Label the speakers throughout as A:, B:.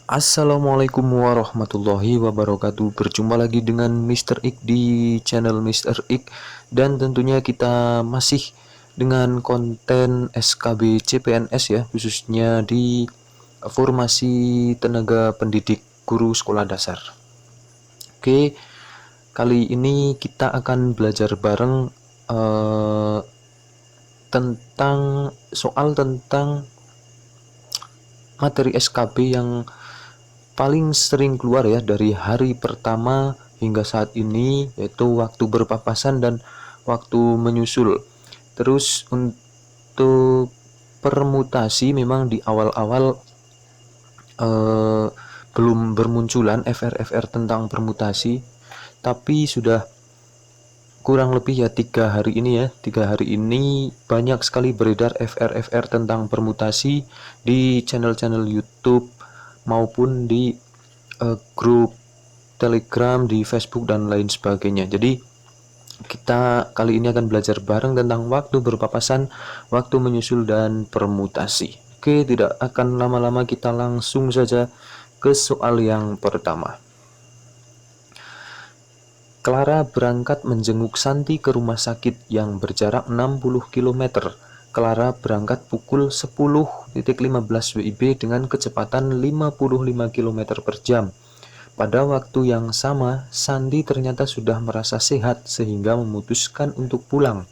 A: Assalamualaikum warahmatullahi wabarakatuh. Berjumpa lagi dengan Mr. Ik di channel Mr. Ik. Dan tentunya kita masih dengan konten SKB CPNS ya, khususnya di formasi tenaga pendidik guru sekolah dasar. Oke, kali ini kita akan belajar bareng tentang materi SKB yang paling sering keluar ya dari hari pertama hingga saat ini, yaitu waktu berpapasan dan waktu menyusul. Terus untuk permutasi memang di awal-awal belum bermunculan FR tentang permutasi, tapi sudah kurang lebih ya 3 hari ini ya, 3 hari ini banyak sekali beredar FR tentang permutasi di channel-channel YouTube maupun di grup Telegram, di Facebook dan lain sebagainya. Jadi kita kali ini akan belajar bareng tentang waktu berpapasan, waktu menyusul dan permutasi. Oke, tidak akan lama-lama, kita langsung saja ke soal yang pertama. Clara berangkat menjenguk Santi ke rumah sakit yang berjarak 60 km. Clara berangkat pukul 10.15 WIB dengan kecepatan 55 km per jam. Pada waktu yang sama, Santi ternyata sudah merasa sehat sehingga memutuskan untuk pulang.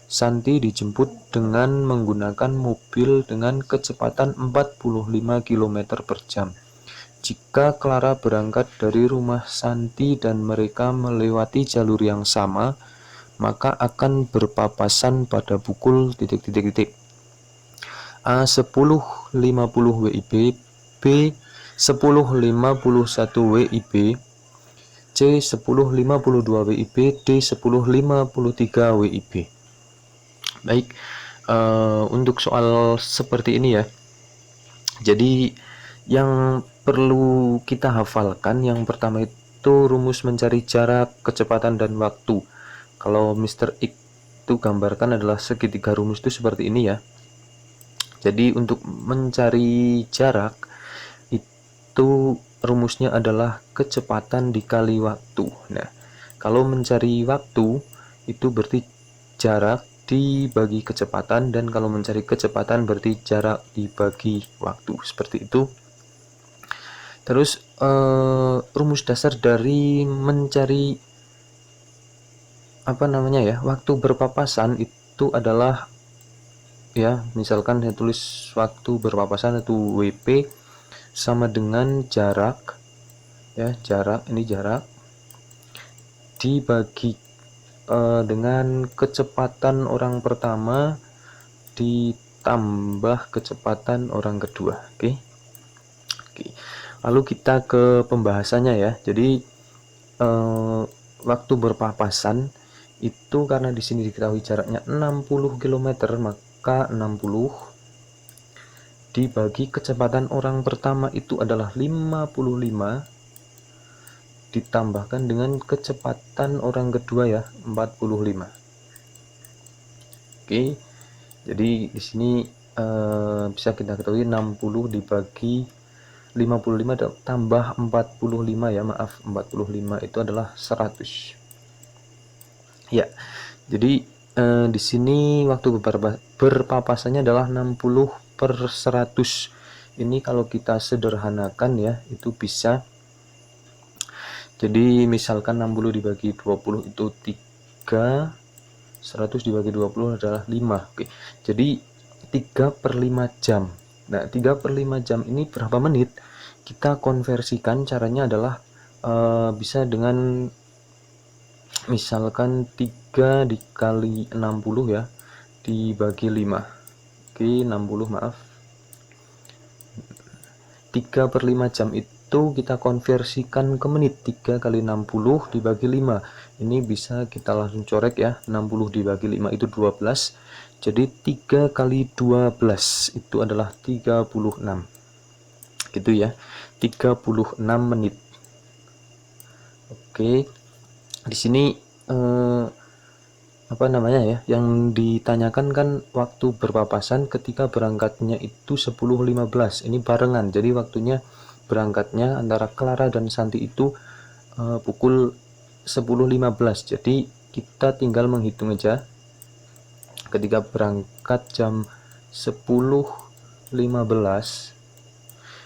A: Santi dijemput dengan menggunakan mobil dengan kecepatan 45 km per jam. Jika Clara berangkat dari rumah Santi dan mereka melewati jalur yang sama, maka akan berpapasan pada pukul A 10.50 WIB, B 10.51 WIB, C 10.52 WIB, D 10.53 WIB. Baik, untuk soal seperti ini ya, jadi yang perlu kita hafalkan yang pertama itu rumus mencari jarak, kecepatan, dan waktu. Kalau Mr. Ik itu gambarkan adalah segitiga rumus itu seperti ini ya. Jadi untuk mencari jarak itu rumusnya adalah kecepatan dikali waktu. Nah, kalau mencari waktu itu berarti jarak dibagi kecepatan, dan kalau mencari kecepatan berarti jarak dibagi waktu, seperti itu. Terus rumus dasar dari mencari waktu berpapasan itu adalah ya, misalkan saya tulis waktu berpapasan itu WP sama dengan jarak ya, ini jarak dibagi dengan kecepatan orang pertama ditambah kecepatan orang kedua. Oke. Lalu kita ke pembahasannya ya. Jadi waktu berpapasan itu karena di sini diketahui jaraknya 60 km, maka 60 dibagi kecepatan orang pertama itu adalah 55 ditambahkan dengan kecepatan orang kedua ya, 45. Oke. Jadi di sini bisa kita ketahui 60 dibagi 55 tambah 45 ya, maaf, 45 itu adalah 100. Ya. Jadi di sini waktu berpapasannya adalah 60/100. Ini kalau kita sederhanakan ya, itu bisa, jadi misalkan 60 dibagi 20 itu 3, 100 dibagi 20 adalah 5. Oke. Jadi 3/5 jam. Nah, 3/5 jam ini berapa menit? Kita konversikan, caranya adalah bisa dengan misalkan 3 dikali 60 ya, dibagi 5. Oke, 60, maaf. 3/5 jam itu kita konversikan ke menit. 3 kali 60 dibagi 5. Ini bisa kita langsung corek ya. 60 dibagi 5 itu 12. Jadi 3 kali 12 itu adalah 36. Gitu ya. 36 menit. Oke. Di sini yang ditanyakan kan waktu berpapasan ketika berangkatnya itu 10.15. Ini barengan, jadi waktunya berangkatnya antara Clara dan Santi itu pukul 10.15. Jadi kita tinggal menghitung aja. Ketika berangkat jam 10.15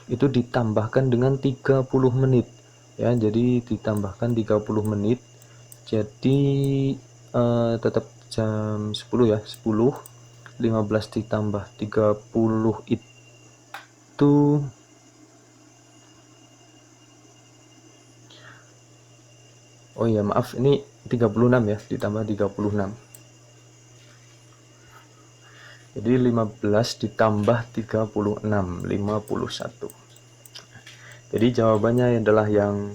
A: itu ditambahkan dengan 30 menit ya. Jadi ditambahkan 30 menit. Jadi tetap jam 10 ya. 10.15 ditambah 30 itu oh ya maaf, ini 36 ya, ditambah 36. Jadi 15 ditambah 36, 51. Jadi jawabannya adalah yang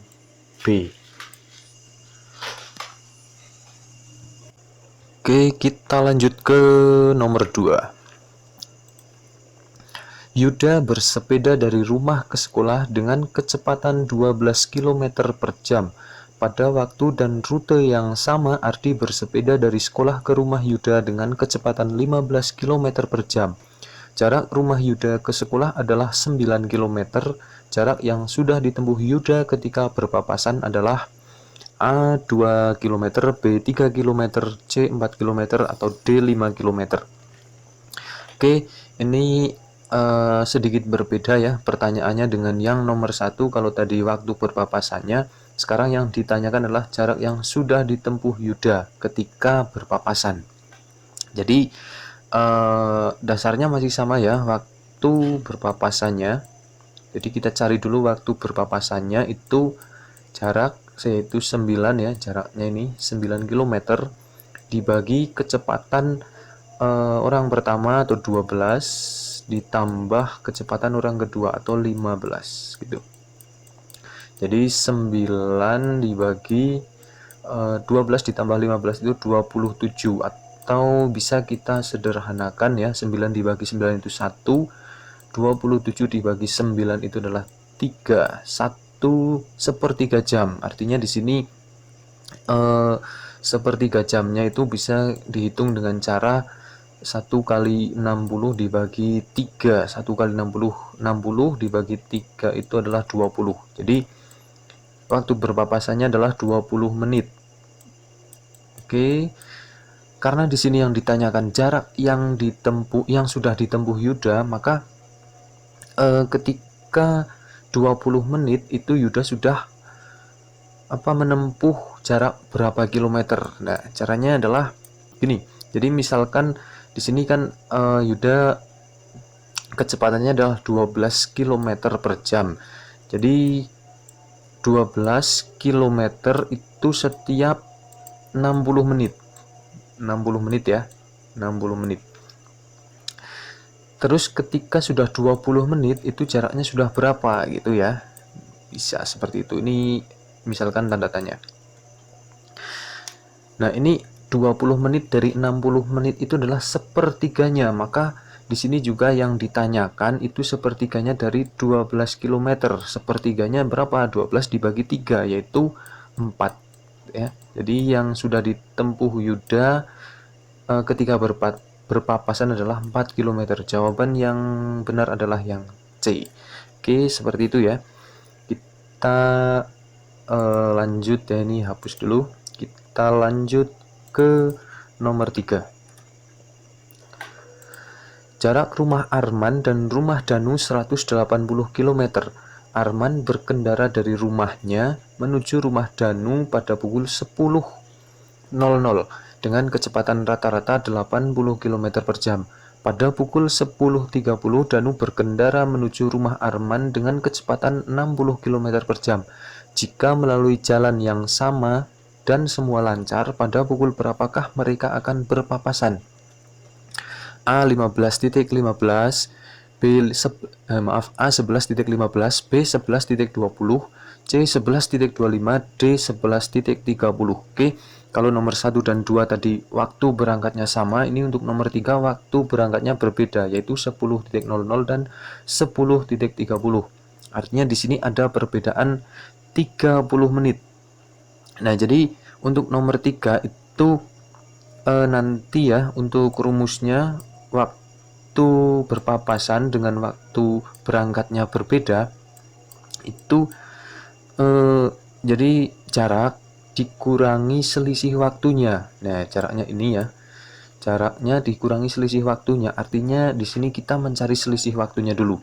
A: B. Oke, kita lanjut ke nomor 2. Yuda bersepeda dari rumah ke sekolah dengan kecepatan 12 km per jam. Pada waktu dan rute yang sama, Ardi bersepeda dari sekolah ke rumah Yuda dengan kecepatan 15 km per jam. Jarak rumah Yuda ke sekolah adalah 9 km. Jarak yang sudah ditempuh Yuda ketika berpapasan adalah A 2 km, B 3 km, C 4 km, atau D 5 km. Oke, ini sedikit berbeda ya pertanyaannya dengan yang nomor 1. Kalau tadi waktu berpapasannya, sekarang yang ditanyakan adalah jarak yang sudah ditempuh Yuda ketika berpapasan. Jadi dasarnya masih sama ya, waktu berpapasannya. Jadi kita cari dulu waktu berpapasannya itu jarak, yaitu 9 ya, jaraknya ini 9 km dibagi kecepatan orang pertama atau 12 ditambah kecepatan orang kedua atau 15 gitu. Jadi 9 dibagi 12 ditambah 15 itu 27, atau bisa kita sederhanakan ya, 9 dibagi 9 itu 1, 27 dibagi 9 itu adalah 3, 1/3 jam. Artinya di sini sepertiga jamnya itu bisa dihitung dengan cara 1 kali 60 dibagi 3. 1 kali 60 dibagi 3 itu adalah 20. Jadi waktu berpapasannya adalah 20 menit. Oke. Karena di sini yang ditanyakan jarak yang sudah ditempuh Yuda, maka ketika 20 menit itu Yuda sudah menempuh jarak berapa kilometer. Nah, caranya adalah gini. Jadi misalkan di sini kan Yuda kecepatannya adalah 12 km per jam. Jadi 12 km itu setiap 60 menit. 60 menit ya. 60 menit. Terus ketika sudah 20 menit itu jaraknya sudah berapa gitu ya. Bisa seperti itu. Ini misalkan tanda tanya. Nah, ini 20 menit dari 60 menit itu adalah sepertiganya, maka di sini juga yang ditanyakan itu sepertiganya dari 12 km. Sepertiganya berapa? 12 dibagi 3 yaitu 4 ya. Jadi yang sudah ditempuh Yuda ketika berpapasan adalah 4 km. Jawaban yang benar adalah yang C. Oke, seperti itu ya. Kita lanjut ya, ini hapus dulu. Kita lanjut ke nomor 3. Jarak rumah Arman dan rumah Danu 180 km. Arman berkendara dari rumahnya menuju rumah Danu pada pukul 10.00 dengan kecepatan rata-rata 80 km per jam. Pada pukul 10.30 Danu berkendara menuju rumah Arman dengan kecepatan 60 km per jam. Jika melalui jalan yang sama dan semua lancar, pada pukul berapakah mereka akan berpapasan? A 15.15, A 11.15, B 11.20, C 11.25, D 11.30. Oke, kalau nomor 1 dan 2 tadi waktu berangkatnya sama, ini untuk nomor 3 waktu berangkatnya berbeda, yaitu 10.00 dan 10.30. Artinya di sini ada perbedaan 30 menit. Nah, jadi untuk nomor 3 itu nanti ya, untuk rumusnya waktu berpapasan dengan waktu berangkatnya berbeda, Itu jadi jarak dikurangi selisih waktunya. Nah, jaraknya ini ya. Jaraknya dikurangi selisih waktunya. Artinya di sini kita mencari selisih waktunya dulu.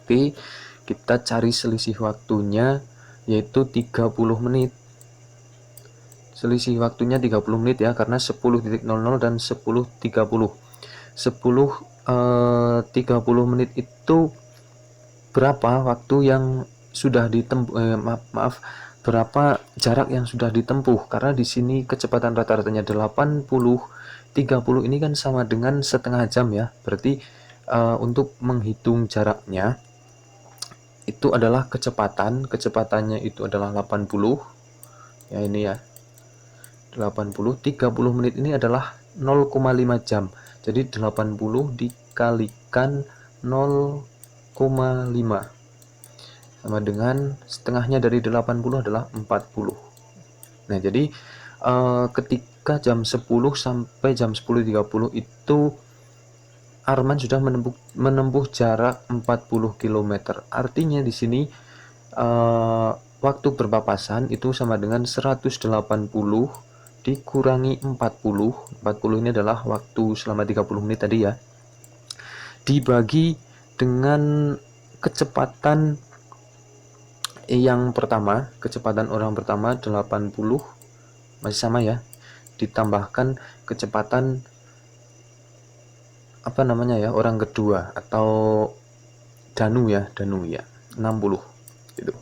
A: Oke, kita cari selisih waktunya yaitu 30 menit. Selisih waktunya 30 menit ya, karena 10.00 dan 10.30. 30 menit itu berapa waktu yang sudah ditempuh, berapa jarak yang sudah ditempuh, karena di sini kecepatan rata-ratanya 80, 30 ini kan sama dengan setengah jam ya. Berarti untuk menghitung jaraknya itu adalah kecepatannya itu adalah 80 ya, ini ya 80, 30 menit ini adalah 0,5 jam. Jadi 80 dikalikan 0,5 sama dengan setengahnya dari 80 adalah 40. Nah, jadi ketika jam 10 sampai jam 10.30 itu Arman sudah menempuh jarak 40 km. Artinya di sini waktu berpapasan itu sama dengan 180 dikurangi 40. 40 ini adalah waktu selama 30 menit tadi ya. Dibagi dengan kecepatan yang pertama, kecepatan orang pertama 80 masih sama ya. Ditambahkan kecepatan orang kedua atau Danu ya 60 gitu.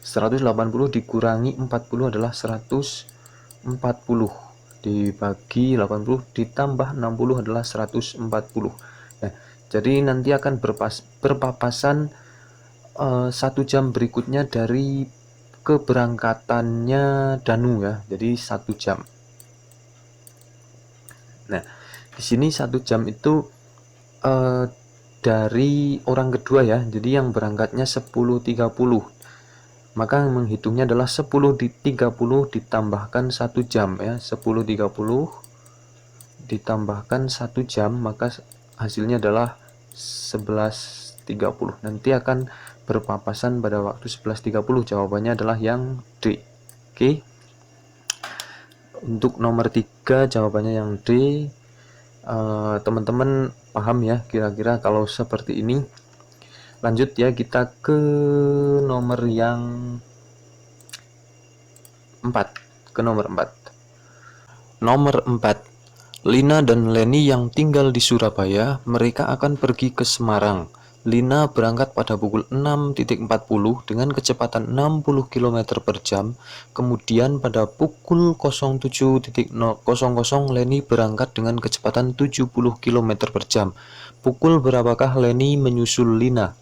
A: 180 dikurangi 40 adalah 140, dibagi 80 ditambah 60 adalah 140. Nah, jadi nanti akan berpapasan 1 jam berikutnya dari keberangkatannya Danu ya. Jadi 1 jam. Nah, di sini 1 jam itu dari orang kedua ya. Jadi yang berangkatnya 10.30. Maka menghitungnya adalah 10.30 ditambahkan 1 jam ya. 10.30 ditambahkan 1 jam, maka hasilnya adalah 11.30. Nanti akan berpapasan pada waktu 11.30. Jawabannya adalah yang D. Oke. Untuk nomor 3 jawabannya yang D. Teman-teman paham ya kira-kira kalau seperti ini. Lanjut ya, kita ke nomor yang 4. Nomor 4. Lina dan Leni yang tinggal di Surabaya, mereka akan pergi ke Semarang. Lina berangkat pada pukul 6.40 dengan kecepatan 60 km per jam. Kemudian pada pukul 07.00 Leni berangkat dengan kecepatan 70 km per jam. Pukul berapakah Leni menyusul Lina?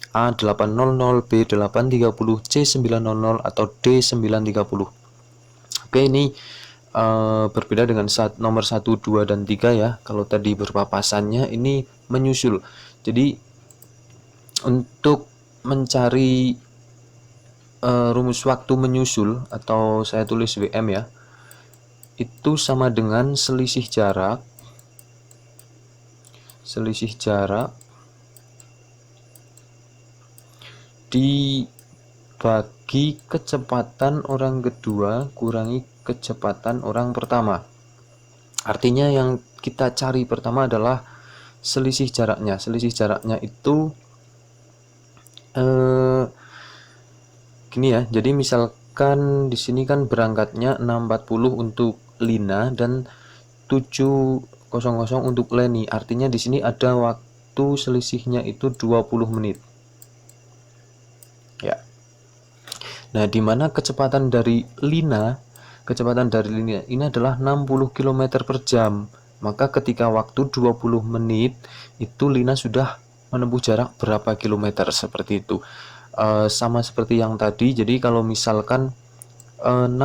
A: A 8.00, B 8.30, C 9.00 atau D 9.30. Oke, ini berbeda dengan nomor 1, 2, dan 3 ya. Kalau tadi berpapasannya, ini menyusul. Jadi untuk mencari rumus waktu menyusul, atau saya tulis WM ya, itu sama dengan selisih jarak dibagi kecepatan orang kedua kurangi kecepatan orang pertama. Artinya yang kita cari pertama adalah selisih jaraknya. Selisih jaraknya itu gini ya. Jadi misalkan di sini kan berangkatnya 6.40 untuk Lina dan 7.00 untuk Leni. Artinya di sini ada waktu selisihnya itu 20 menit. Ya. Nah, di mana kecepatan dari Lina ini adalah 60 km per jam. Maka ketika waktu 20 menit itu Lina sudah menempuh jarak berapa kilometer, seperti itu. Sama seperti yang tadi. Jadi kalau misalkan 60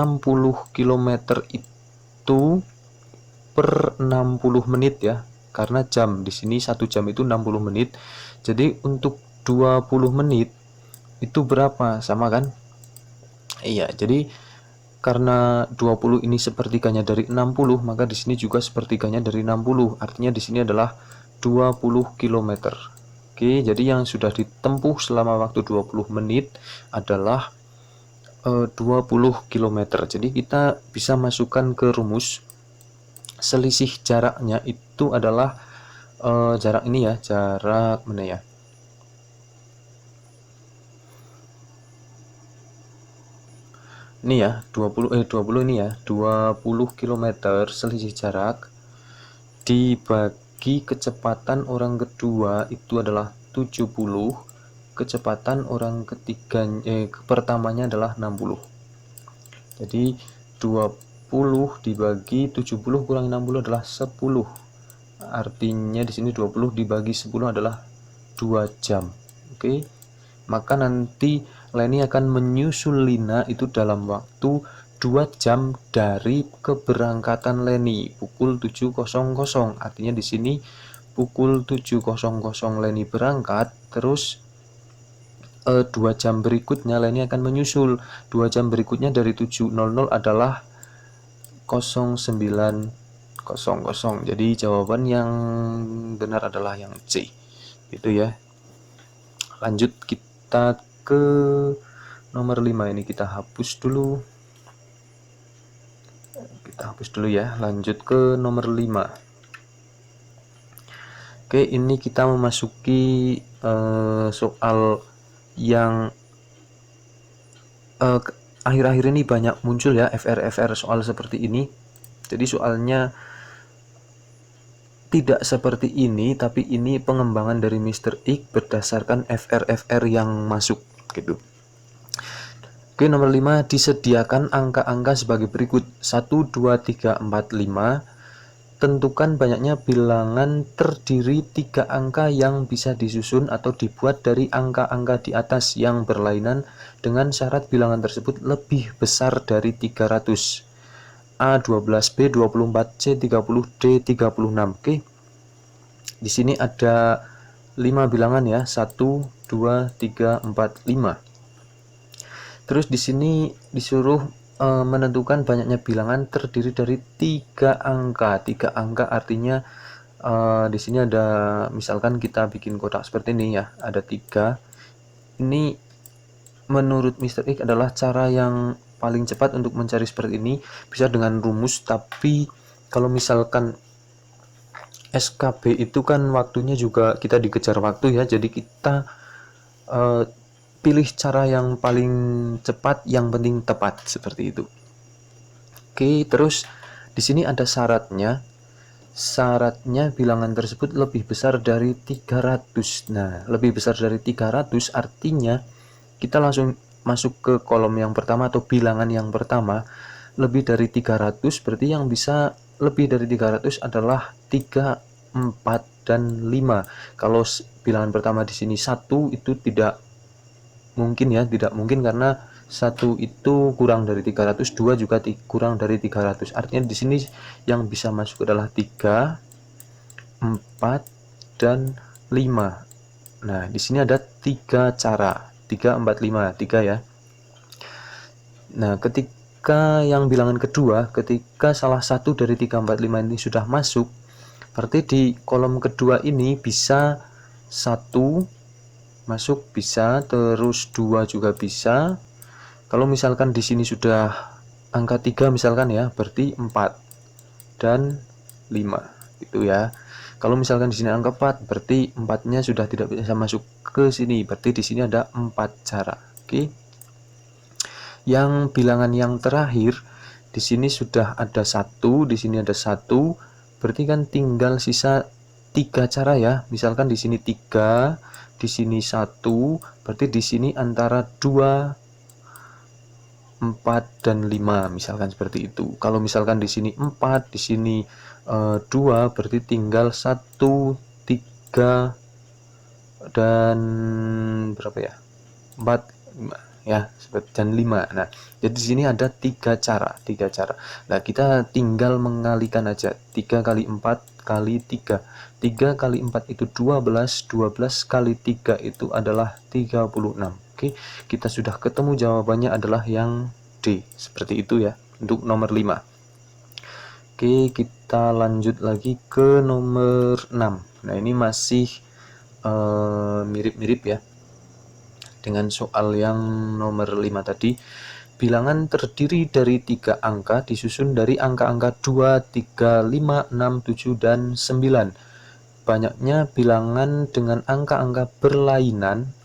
A: km itu per 60 menit ya. Karena jam di sini 1 jam itu 60 menit. Jadi untuk 20 menit itu berapa? Sama kan? Iya, jadi karena 20 ini sepertiganya dari 60, maka di sini juga sepertiganya dari 60. Artinya di sini adalah 20 km. Oke. Oke, jadi yang sudah ditempuh selama waktu 20 menit adalah 20 km. Jadi kita bisa masukkan ke rumus selisih jaraknya itu adalah jarak ini ya, jarak mana ya? Ini ya, 20 ini ya, 20 km selisih jarak dibagi kecepatan orang kedua itu adalah 70, kecepatan orang ketiga pertamanya adalah 60. Jadi 20 dibagi 70 kurang 60 adalah 10. Artinya di sini 20 dibagi 10 adalah 2 jam. Oke. Maka nanti Leni akan menyusul Lina itu dalam waktu 2 jam dari keberangkatan Leni pukul 7.00. Artinya di sini pukul 7.00 Leni berangkat, terus 2 jam berikutnya Leni akan menyusul. 2 jam berikutnya dari 7.00 adalah 09.00. Jadi jawaban yang benar adalah yang C. Itu ya. Lanjut kita ke nomor 5. Ini kita hapus dulu. Ya. Lanjut ke nomor 5. Oke, ini kita memasuki soal yang akhir-akhir ini banyak muncul ya, FR soal seperti ini. Jadi soalnya tidak seperti ini, tapi ini pengembangan dari Mr. X berdasarkan FR yang masuk gitu. Oke, nomor 5, disediakan angka-angka sebagai berikut: 1, 2, 3, 4, 5. Tentukan banyaknya bilangan terdiri 3 angka yang bisa disusun atau dibuat dari angka-angka di atas yang berlainan dengan syarat bilangan tersebut lebih besar dari 300. A 12, B 24, C 30, D 36. Oke. Di sini ada 5 bilangan ya, 1, 2, 3, 4, 5. Terus di sini disuruh menentukan banyaknya bilangan terdiri dari 3 angka. 3 angka artinya di sini ada, misalkan kita bikin kotak seperti ini ya, ada 3. Ini menurut Mr. X adalah cara yang paling cepat untuk mencari seperti ini, bisa dengan rumus. Tapi kalau misalkan SKB itu kan waktunya juga kita dikejar waktu ya, jadi kita pilih cara yang paling cepat, yang penting tepat, seperti itu. Oke, terus di sini ada syaratnya. Syaratnya bilangan tersebut lebih besar dari 300. Nah, lebih besar dari 300 artinya kita langsung masuk ke kolom yang pertama atau bilangan yang pertama. Lebih dari 300 berarti yang bisa lebih dari 300 adalah 3, 4, dan 5. Kalau bilangan pertama di sini 1 itu tidak mungkin ya, tidak mungkin karena 1 itu kurang dari 300, 2 juga kurang dari 300. Artinya di sini yang bisa masuk adalah 3, 4, dan 5. Nah, di sini ada 3 cara. 3, 4, 5, 3 ya. Nah, ketika yang bilangan kedua, ketika salah satu dari 3, 4, 5 ini sudah masuk, berarti di kolom kedua ini bisa 1 masuk, bisa, terus 2 juga bisa. Kalau misalkan di sini sudah angka 3 misalkan ya, berarti 4 dan 5 gitu ya. Kalau misalkan di sini angka 4, berarti 4-nya sudah tidak bisa masuk ke sini. Berarti di sini ada 4 cara. Oke. Yang bilangan yang terakhir di sini sudah ada 1, di sini ada 1. Berarti kan tinggal sisa 3 cara ya. Misalkan di sini 3, di sini 1, berarti di sini antara 2, 4, dan 5 misalkan seperti itu. Kalau misalkan di sini 4, di sini 2, berarti tinggal 1, 3, dan berapa ya? 4, 5 ya, dan 5. Nah, jadi di sini ada 3 cara. Nah, kita tinggal mengalikan aja. 3 kali 4 kali 3. 3 kali 4 itu 12, 12 kali 3 itu adalah 36. Oke, kita sudah ketemu jawabannya adalah yang D. Seperti itu ya untuk nomor 5. Oke, kita lanjut lagi ke nomor 6. Nah, ini masih mirip-mirip ya dengan soal yang nomor 5 tadi. Bilangan terdiri dari 3 angka disusun dari angka-angka 2, 3, 5, 6, 7, dan 9. Banyaknya bilangan dengan angka-angka berlainan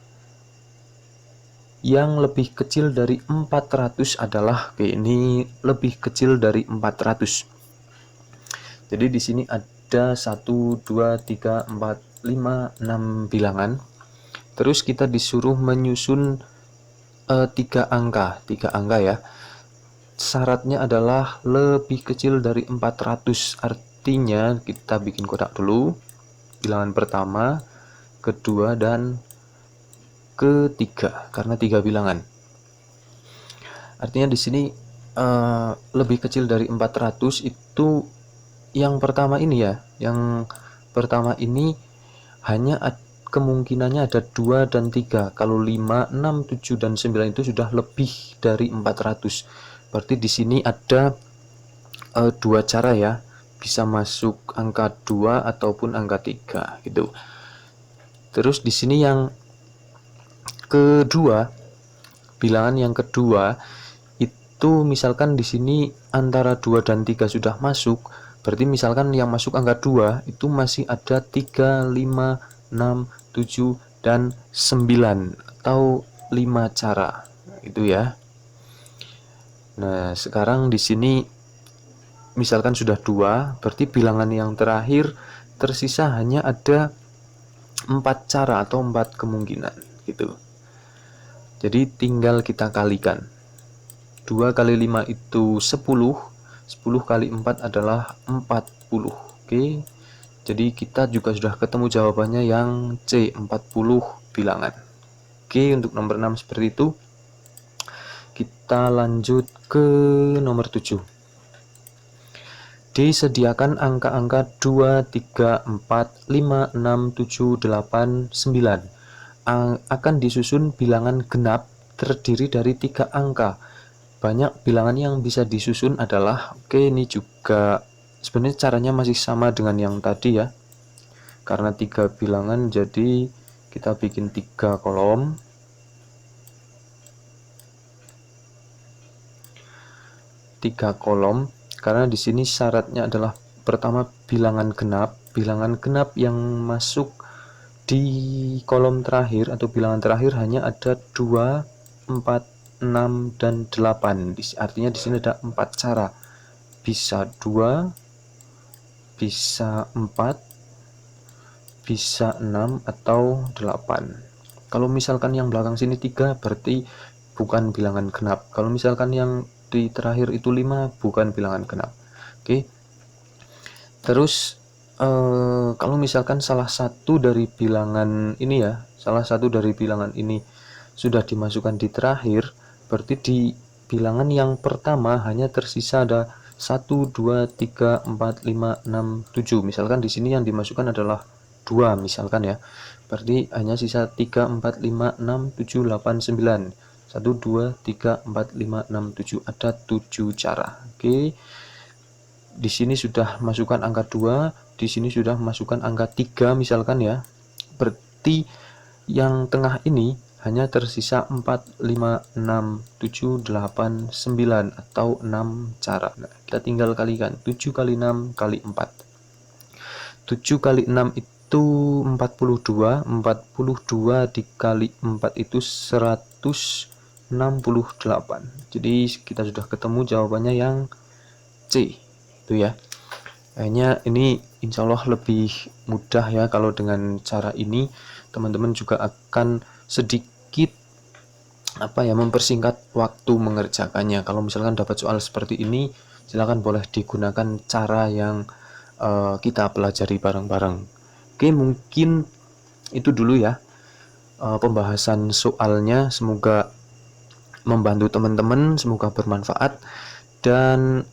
A: yang lebih kecil dari 400 adalah, oke, ini lebih kecil dari 400. Jadi di sini ada 1, 2, 3, 4, 5, 6 bilangan. Terus kita disuruh menyusun 3 angka ya. Syaratnya adalah lebih kecil dari 400. Artinya kita bikin kotak dulu. Bilangan pertama, kedua, dan ketiga, karena 3 bilangan. Artinya di sini lebih kecil dari 400 itu yang pertama ini ya. Yang pertama ini hanya kemungkinannya ada 2 dan 3. Kalau 5, 6, 7, dan 9 itu sudah lebih dari 400. Berarti di sini ada 2 cara ya. Bisa masuk angka 2 ataupun angka 3 gitu. Terus di sini yang kedua, bilangan yang kedua itu misalkan di sini antara 2 dan 3 sudah masuk, berarti misalkan yang masuk angka 2 itu masih ada 3, 5, 6, 7, dan 9 atau 5 cara itu ya. Nah, sekarang di sini misalkan sudah 2, berarti bilangan yang terakhir tersisa hanya ada 4 cara atau 4 kemungkinan gitu. Jadi tinggal kita kalikan. 2 kali 5 itu 10, 10 kali 4 adalah 40. Oke. Jadi kita juga sudah ketemu jawabannya yang C, 40 bilangan. Oke, untuk nomor 6 seperti itu. Kita lanjut ke nomor 7. Disediakan angka-angka 2, 3, 4, 5, 6, 7, 8, 9. Akan disusun bilangan genap terdiri dari 3 angka. Banyak bilangan yang bisa disusun adalah, oke, ini juga sebenarnya caranya masih sama dengan yang tadi ya. Karena 3 bilangan jadi kita bikin 3 kolom. Karena di sini syaratnya adalah pertama bilangan genap. Bilangan genap yang masuk di kolom terakhir atau bilangan terakhir hanya ada 2, 4, 6, dan 8. Artinya di sini ada 4 cara. Bisa 2, bisa 4, bisa 6, atau 8. Kalau misalkan yang belakang sini 3 berarti bukan bilangan genap. Kalau misalkan yang di terakhir itu 5 bukan bilangan genap. Oke. Terus kalau misalkan salah satu dari bilangan ini ya, sudah dimasukkan di terakhir, berarti di bilangan yang pertama hanya tersisa ada 1, 2, 3, 4, 5, 6, 7. Misalkan di sini yang dimasukkan adalah 2 misalkan ya. Berarti hanya sisa 3, 4, 5, 6, 7, 8, 9. 1, 2, 3, 4, 5, 6, 7. Ada 7 cara. Oke. Di sini sudah masukkan angka 2, di sini sudah masukkan angka 3 misalkan ya. Berarti yang tengah ini hanya tersisa 4, 5, 6, 7, 8, 9 atau 6 cara. Nah, kita tinggal kalikan. 7 kali 6 kali 4. 7 kali 6 itu 42. 42 dikali 4 itu 168. Jadi kita sudah ketemu jawabannya yang C itu ya. Kayaknya ini insya Allah lebih mudah ya. Kalau dengan cara ini teman-teman juga akan sedikit mempersingkat waktu mengerjakannya. Kalau misalkan dapat soal seperti ini, silakan boleh digunakan cara yang kita pelajari bareng-bareng. Oke, mungkin itu dulu ya pembahasan soalnya. Semoga membantu teman-teman, semoga bermanfaat. Dan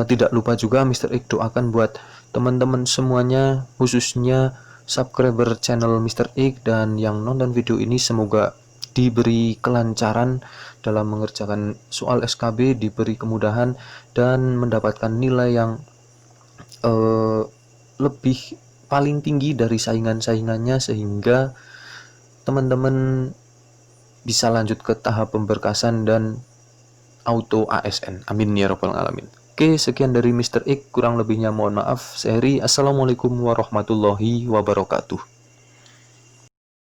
A: tidak lupa juga Mr. X doakan buat teman-teman semuanya, khususnya subscriber channel Mr. X dan yang nonton video ini, semoga diberi kelancaran dalam mengerjakan soal SKB, diberi kemudahan dan mendapatkan nilai yang lebih paling tinggi dari saingan-saingannya sehingga teman-teman bisa lanjut ke tahap pemberkasan dan auto ASN. Amin ya rabbal alamin. Oke, sekian dari Mr. X, kurang lebihnya mohon maaf. Saya Heri, assalamualaikum warahmatullahi wabarakatuh.